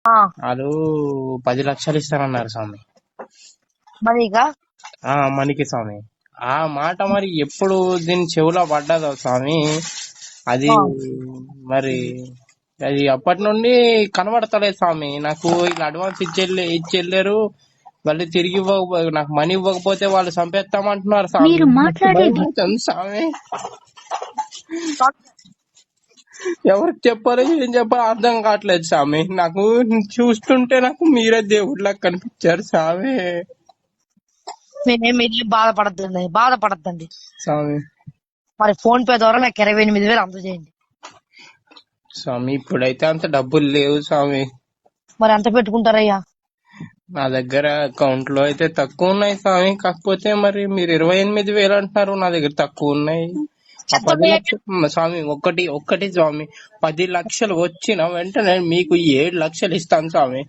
ఆ, వాళ్ళు 10 లక్షలు ఇస్తానన్నారు స్వామి. మనీగా మనకి స్వామి. ఆ మాట మరి ఎప్పుడు దీని చెవులో పడ్డదో స్వామి, అది ఆ, మరి అది అప్పటి నుండి కనబడతలేదు స్వామి నాకు. ఇలా అడ్వాన్స్ ఇచ్చెళ్ళారు, మళ్ళీ తిరిగి నాకు మనీ ఇవ్వకపోతే వాళ్ళు చంపేస్తామంటున్నారు స్వామి. మీరు నాకు మాట్లాడేది భయం అవుతుంది స్వామి. ఎవరికి చెప్పాలో ఏం చెప్పాలో అర్థం కావట్లేదు స్వామి. నాకు చూస్తుంటే నాకు మీరే దేవుడిలా కనిపించారు స్వామి. మీరు బాధపడద్దండి. స్వామి మరి ఫోన్ పే ద్వారా నాకు 28,000 అందజేయండి. స్వామి ఇప్పుడైతే అంత డబ్బులు లేవు స్వామి. మరి ఎంత పెట్టుకుంటారయ్యా? నా దగ్గర అకౌంట్ లో అయితే తక్కువ ఉన్నాయి స్వామి. కాకపోతే మరి మీరు 28,000 అంటున్నారు, నా దగ్గర తక్కువ ఉన్నాయి. ఆ 10 లక్షలు స్వామి, ఒక్కటి స్వామి, 10 లక్షలు వచ్చిన వెంటనే మీకు 7 లక్షలు ఇస్తాను స్వామి.